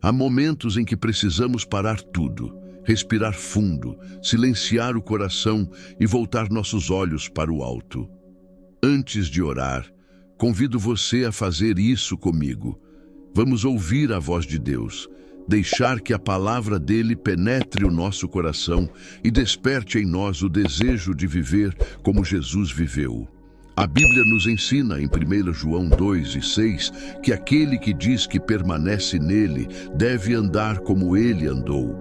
Há momentos em que precisamos parar tudo, respirar fundo, silenciar o coração e voltar nossos olhos para o alto. Antes de orar, convido você a fazer isso comigo. Vamos ouvir a voz de Deus, deixar que a palavra dele penetre o nosso coração e desperte em nós o desejo de viver como Jesus viveu. A Bíblia nos ensina em 1 João 2:6 que aquele que diz que permanece nele deve andar como ele andou.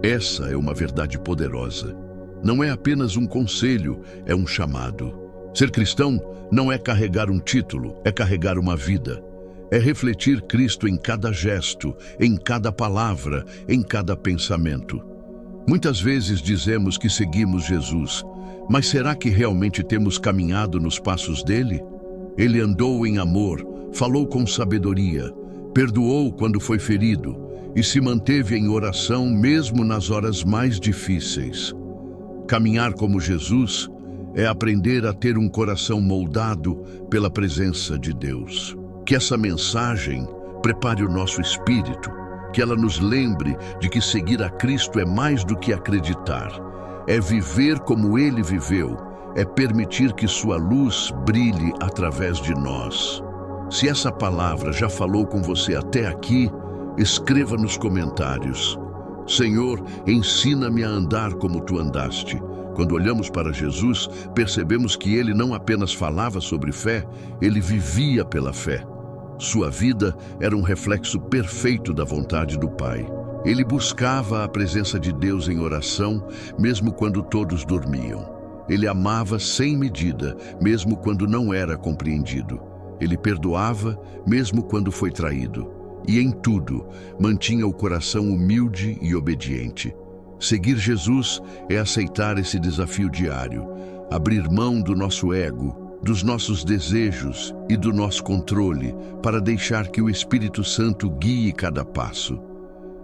Essa é uma verdade poderosa. Não é apenas um conselho, é um chamado. Ser cristão não é carregar um título, é carregar uma vida. É refletir Cristo em cada gesto, em cada palavra, em cada pensamento. Muitas vezes dizemos que seguimos Jesus, mas será que realmente temos caminhado nos passos dele? Ele andou em amor, falou com sabedoria, perdoou quando foi ferido e se manteve em oração mesmo nas horas mais difíceis. Caminhar como Jesus é aprender a ter um coração moldado pela presença de Deus. Que essa mensagem prepare o nosso espírito, que ela nos lembre de que seguir a Cristo é mais do que acreditar. É viver como ele viveu, é permitir que sua luz brilhe através de nós. Se essa palavra já falou com você até aqui, escreva nos comentários: Senhor, ensina-me a andar como tu andaste. Quando olhamos para Jesus, percebemos que ele não apenas falava sobre fé, ele vivia pela fé. Sua vida era um reflexo perfeito da vontade do Pai. Ele buscava a presença de Deus em oração, mesmo quando todos dormiam. Ele amava sem medida, mesmo quando não era compreendido. Ele perdoava, mesmo quando foi traído. E em tudo, mantinha o coração humilde e obediente. Seguir Jesus é aceitar esse desafio diário, abrir mão do nosso ego, dos nossos desejos e do nosso controle para deixar que o Espírito Santo guie cada passo.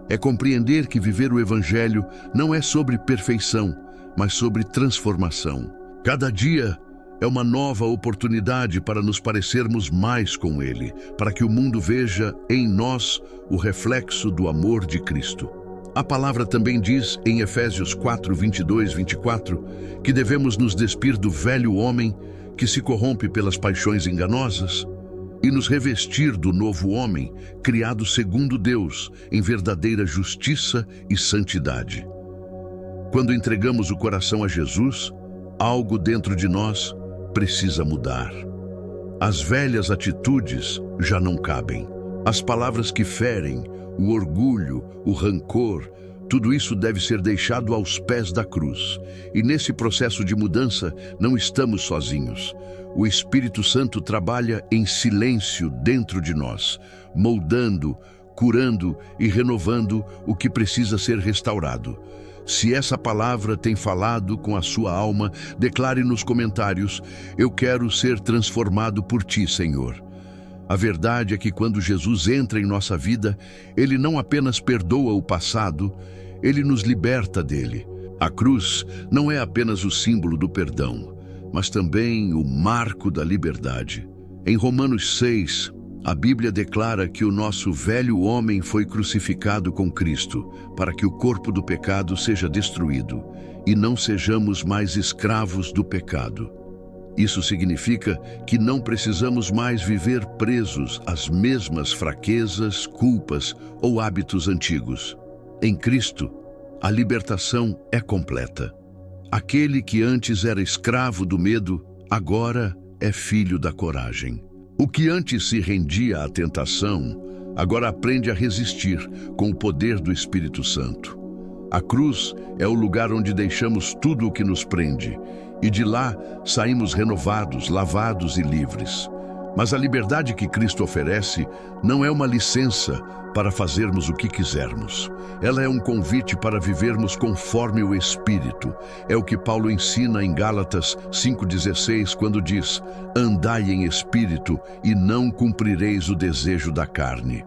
É compreender que viver o Evangelho não é sobre perfeição, mas sobre transformação. Cada dia é uma nova oportunidade para nos parecermos mais com Ele, para que o mundo veja em nós o reflexo do amor de Cristo. A palavra também diz em Efésios 4:22-24 que devemos nos despir do velho homem que se corrompe pelas paixões enganosas e nos revestir do novo homem, criado segundo Deus, em verdadeira justiça e santidade. Quando entregamos o coração a Jesus, algo dentro de nós precisa mudar. As velhas atitudes já não cabem. As palavras que ferem, o orgulho, o rancor, tudo isso deve ser deixado aos pés da cruz. E nesse processo de mudança, não estamos sozinhos. O Espírito Santo trabalha em silêncio dentro de nós, moldando, curando e renovando o que precisa ser restaurado. Se essa palavra tem falado com a sua alma, declare nos comentários: eu quero ser transformado por ti, Senhor. A verdade é que quando Jesus entra em nossa vida, ele não apenas perdoa o passado, ele nos liberta dele. A cruz não é apenas o símbolo do perdão, mas também o marco da liberdade. Em Romanos 6, a Bíblia declara que o nosso velho homem foi crucificado com Cristo, para que o corpo do pecado seja destruído e não sejamos mais escravos do pecado. Isso significa que não precisamos mais viver presos às mesmas fraquezas, culpas ou hábitos antigos. Em Cristo, a libertação é completa. Aquele que antes era escravo do medo, agora é filho da coragem. O que antes se rendia à tentação, agora aprende a resistir com o poder do Espírito Santo. A cruz é o lugar onde deixamos tudo o que nos prende, e de lá saímos renovados, lavados e livres. Mas a liberdade que Cristo oferece não é uma licença para fazermos o que quisermos. Ela é um convite para vivermos conforme o Espírito. É o que Paulo ensina em Gálatas 5,16, quando diz: andai em Espírito e não cumprireis o desejo da carne.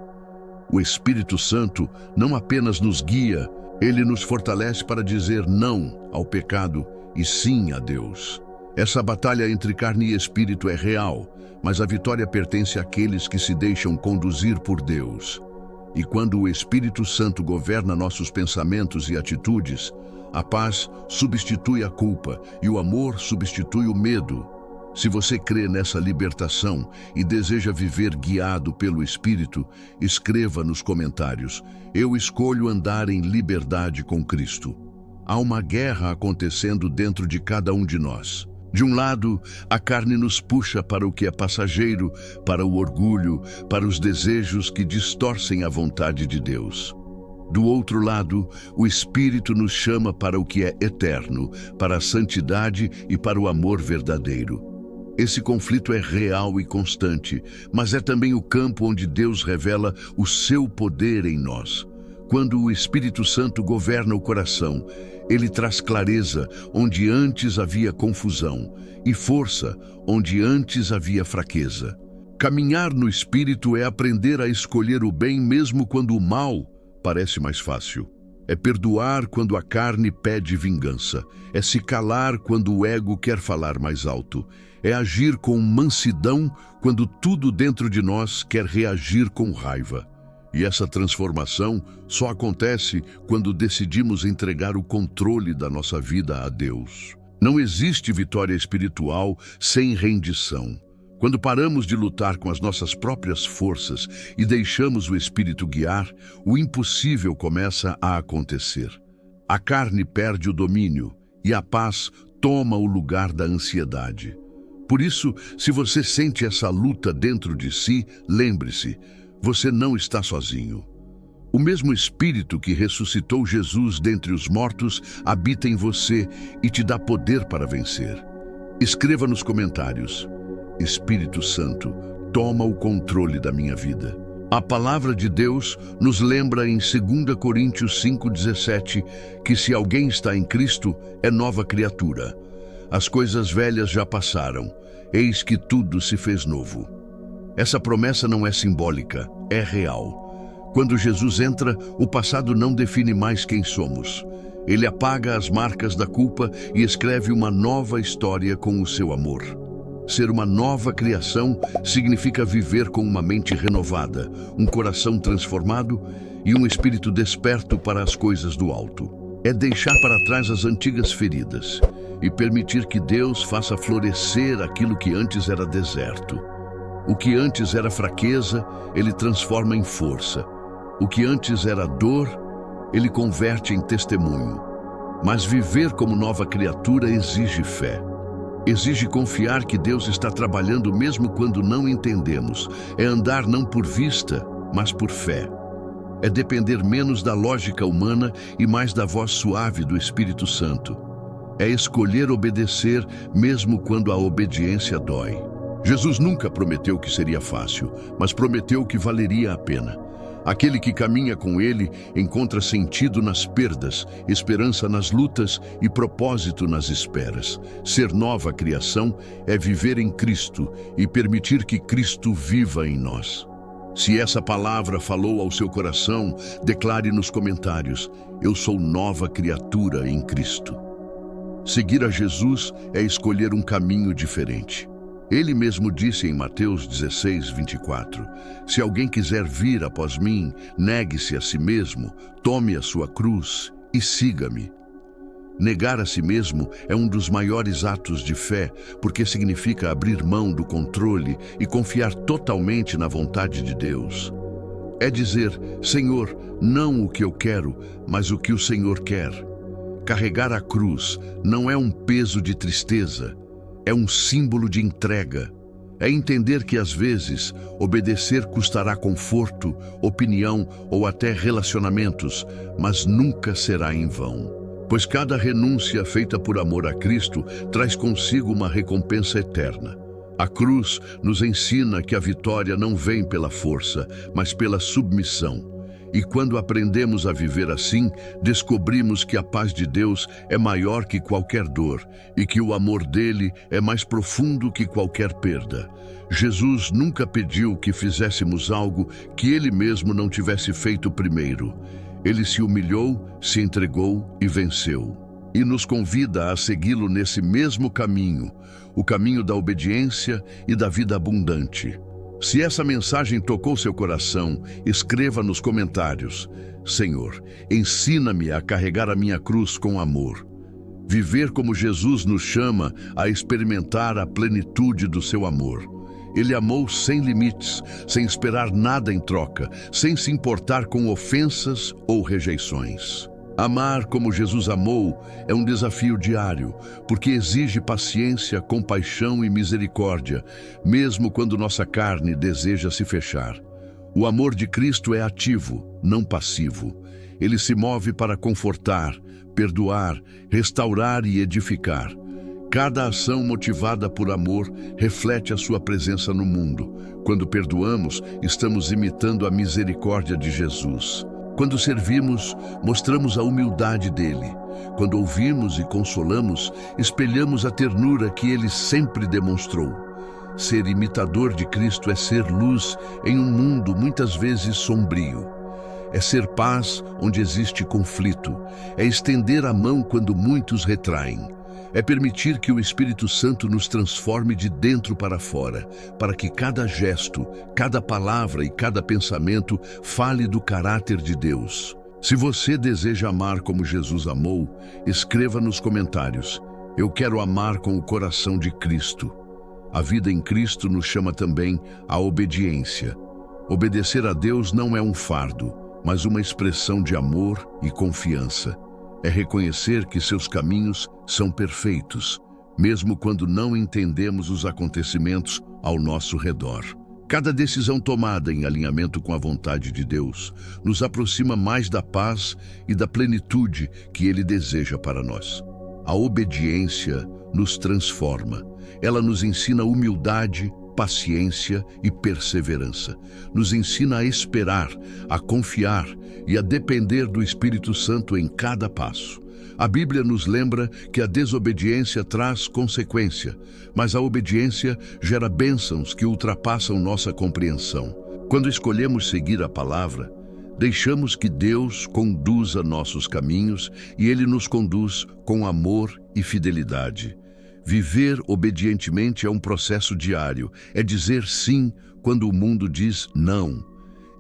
O Espírito Santo não apenas nos guia, ele nos fortalece para dizer não ao pecado e sim a Deus. Essa batalha entre carne e espírito é real, mas a vitória pertence àqueles que se deixam conduzir por Deus. E quando o Espírito Santo governa nossos pensamentos e atitudes, a paz substitui a culpa e o amor substitui o medo. Se você crê nessa libertação e deseja viver guiado pelo Espírito, escreva nos comentários: eu escolho andar em liberdade com Cristo. Há uma guerra acontecendo dentro de cada um de nós. De um lado, a carne nos puxa para o que é passageiro, para o orgulho, para os desejos que distorcem a vontade de Deus. Do outro lado, o Espírito nos chama para o que é eterno, para a santidade e para o amor verdadeiro. Esse conflito é real e constante, mas é também o campo onde Deus revela o seu poder em nós. Quando o Espírito Santo governa o coração, ele traz clareza onde antes havia confusão e força onde antes havia fraqueza. Caminhar no Espírito é aprender a escolher o bem mesmo quando o mal parece mais fácil. É perdoar quando a carne pede vingança. É se calar quando o ego quer falar mais alto. É agir com mansidão quando tudo dentro de nós quer reagir com raiva. E essa transformação só acontece quando decidimos entregar o controle da nossa vida a Deus. Não existe vitória espiritual sem rendição. Quando paramos de lutar com as nossas próprias forças e deixamos o Espírito guiar, o impossível começa a acontecer. A carne perde o domínio e a paz toma o lugar da ansiedade. Por isso, se você sente essa luta dentro de si, lembre-se, você não está sozinho. O mesmo Espírito que ressuscitou Jesus dentre os mortos habita em você e te dá poder para vencer. Escreva nos comentários: Espírito Santo, toma o controle da minha vida. A palavra de Deus nos lembra em 2 Coríntios 5,17 que se alguém está em Cristo, é nova criatura. As coisas velhas já passaram, eis que tudo se fez novo. Essa promessa não é simbólica, é real. Quando Jesus entra, o passado não define mais quem somos. Ele apaga as marcas da culpa e escreve uma nova história com o seu amor. Ser uma nova criação significa viver com uma mente renovada, um coração transformado e um espírito desperto para as coisas do alto. É deixar para trás as antigas feridas e permitir que Deus faça florescer aquilo que antes era deserto. O que antes era fraqueza, Ele transforma em força. O que antes era dor, Ele converte em testemunho. Mas viver como nova criatura exige fé. Exige confiar que Deus está trabalhando mesmo quando não entendemos. É andar não por vista, mas por fé. É depender menos da lógica humana e mais da voz suave do Espírito Santo. É escolher obedecer mesmo quando a obediência dói. Jesus nunca prometeu que seria fácil, mas prometeu que valeria a pena. Aquele que caminha com Ele encontra sentido nas perdas, esperança nas lutas e propósito nas esperas. Ser nova criação é viver em Cristo e permitir que Cristo viva em nós. Se essa palavra falou ao seu coração, declare nos comentários: eu sou nova criatura em Cristo. Seguir a Jesus é escolher um caminho diferente. Ele mesmo disse em Mateus 16:24, se alguém quiser vir após mim, negue-se a si mesmo, tome a sua cruz e siga-me. Negar a si mesmo é um dos maiores atos de fé, porque significa abrir mão do controle e confiar totalmente na vontade de Deus. É dizer, Senhor, não o que eu quero, mas o que o Senhor quer. Carregar a cruz não é um peso de tristeza, é um símbolo de entrega. É entender que, às vezes, obedecer custará conforto, opinião ou até relacionamentos, mas nunca será em vão. Pois cada renúncia feita por amor a Cristo traz consigo uma recompensa eterna. A cruz nos ensina que a vitória não vem pela força, mas pela submissão. E quando aprendemos a viver assim, descobrimos que a paz de Deus é maior que qualquer dor e que o amor dele é mais profundo que qualquer perda. Jesus nunca pediu que fizéssemos algo que ele mesmo não tivesse feito primeiro. Ele se humilhou, se entregou e venceu. E nos convida a segui-lo nesse mesmo caminho, o caminho da obediência e da vida abundante. Se essa mensagem tocou seu coração, escreva nos comentários: Senhor, ensina-me a carregar a minha cruz com amor. Viver como Jesus nos chama a experimentar a plenitude do seu amor. Ele amou sem limites, sem esperar nada em troca, sem se importar com ofensas ou rejeições. Amar como Jesus amou é um desafio diário, porque exige paciência, compaixão e misericórdia, mesmo quando nossa carne deseja se fechar. O amor de Cristo é ativo, não passivo. Ele se move para confortar, perdoar, restaurar e edificar. Cada ação motivada por amor reflete a sua presença no mundo. Quando perdoamos, estamos imitando a misericórdia de Jesus. Quando servimos, mostramos a humildade dele. Quando ouvimos e consolamos, espelhamos a ternura que ele sempre demonstrou. Ser imitador de Cristo é ser luz em um mundo muitas vezes sombrio. É ser paz onde existe conflito. É estender a mão quando muitos retraem. É permitir que o Espírito Santo nos transforme de dentro para fora, para que cada gesto, cada palavra e cada pensamento fale do caráter de Deus. Se você deseja amar como Jesus amou, escreva nos comentários: eu quero amar com o coração de Cristo. A vida em Cristo nos chama também à obediência. Obedecer a Deus não é um fardo, mas uma expressão de amor e confiança. É reconhecer que seus caminhos são perfeitos, mesmo quando não entendemos os acontecimentos ao nosso redor. Cada decisão tomada em alinhamento com a vontade de Deus nos aproxima mais da paz e da plenitude que Ele deseja para nós. A obediência nos transforma. Ela nos ensina humildade, paciência e perseverança. Nos ensina a esperar, a confiar e a depender do Espírito Santo em cada passo. A Bíblia nos lembra que a desobediência traz consequência, mas a obediência gera bênçãos que ultrapassam nossa compreensão. Quando escolhemos seguir a palavra, deixamos que Deus conduza nossos caminhos e Ele nos conduz com amor e fidelidade. Viver obedientemente é um processo diário, é dizer sim quando o mundo diz não.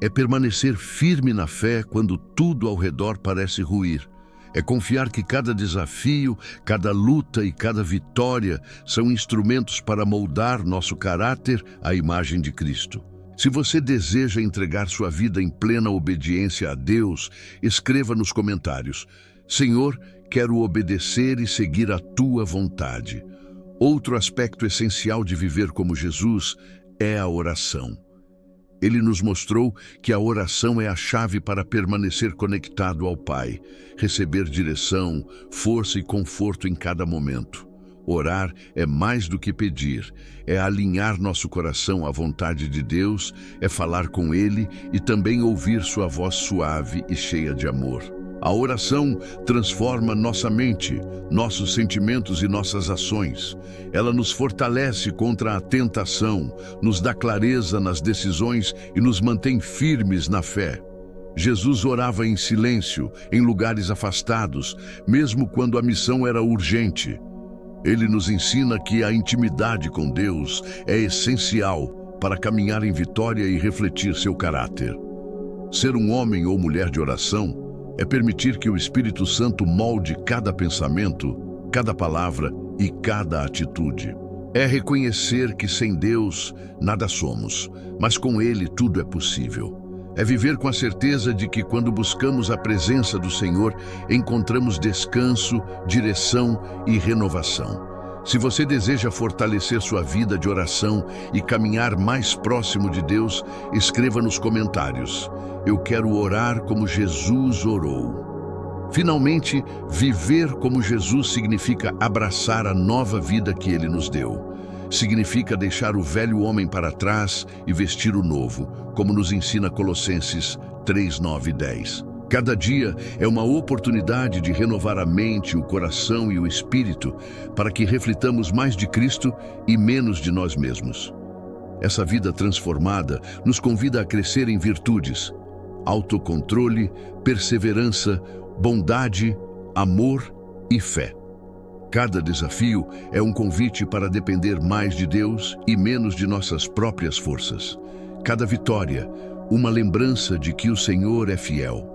É permanecer firme na fé quando tudo ao redor parece ruir. É confiar que cada desafio, cada luta e cada vitória são instrumentos para moldar nosso caráter à imagem de Cristo. Se você deseja entregar sua vida em plena obediência a Deus, escreva nos comentários: Senhor, quero obedecer e seguir a tua vontade. Outro aspecto essencial de viver como Jesus é a oração. Ele nos mostrou que a oração é a chave para permanecer conectado ao Pai, receber direção, força e conforto em cada momento. Orar é mais do que pedir, é alinhar nosso coração à vontade de Deus, é falar com Ele e também ouvir sua voz suave e cheia de amor. A oração transforma nossa mente, nossos sentimentos e nossas ações. Ela nos fortalece contra a tentação, nos dá clareza nas decisões e nos mantém firmes na fé. Jesus orava em silêncio, em lugares afastados, mesmo quando a missão era urgente. Ele nos ensina que a intimidade com Deus é essencial para caminhar em vitória e refletir seu caráter. Ser um homem ou mulher de oração é permitir que o Espírito Santo molde cada pensamento, cada palavra e cada atitude. É reconhecer que sem Deus nada somos, mas com Ele tudo é possível. É viver com a certeza de que quando buscamos a presença do Senhor, encontramos descanso, direção e renovação. Se você deseja fortalecer sua vida de oração e caminhar mais próximo de Deus, escreva nos comentários: eu quero orar como Jesus orou. Finalmente, viver como Jesus significa abraçar a nova vida que Ele nos deu. Significa deixar o velho homem para trás e vestir o novo, como nos ensina Colossenses 3, 9 e 10. Cada dia é uma oportunidade de renovar a mente, o coração e o espírito para que reflitamos mais de Cristo e menos de nós mesmos. Essa vida transformada nos convida a crescer em virtudes: autocontrole, perseverança, bondade, amor e fé. Cada desafio é um convite para depender mais de Deus e menos de nossas próprias forças. Cada vitória, uma lembrança de que o Senhor é fiel.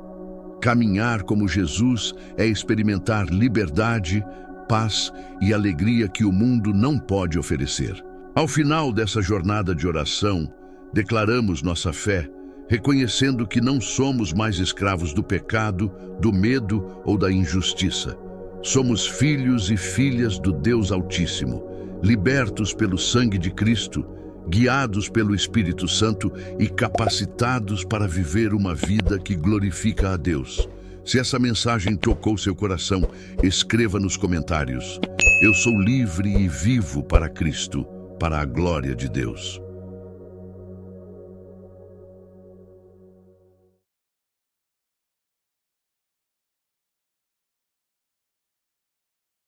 Caminhar como Jesus é experimentar liberdade, paz e alegria que o mundo não pode oferecer. Ao final dessa jornada de oração, declaramos nossa fé, reconhecendo que não somos mais escravos do pecado, do medo ou da injustiça. Somos filhos e filhas do Deus Altíssimo, libertos pelo sangue de Cristo, guiados pelo Espírito Santo e capacitados para viver uma vida que glorifica a Deus. Se essa mensagem tocou seu coração, escreva nos comentários: eu sou livre e vivo para Cristo, para a glória de Deus.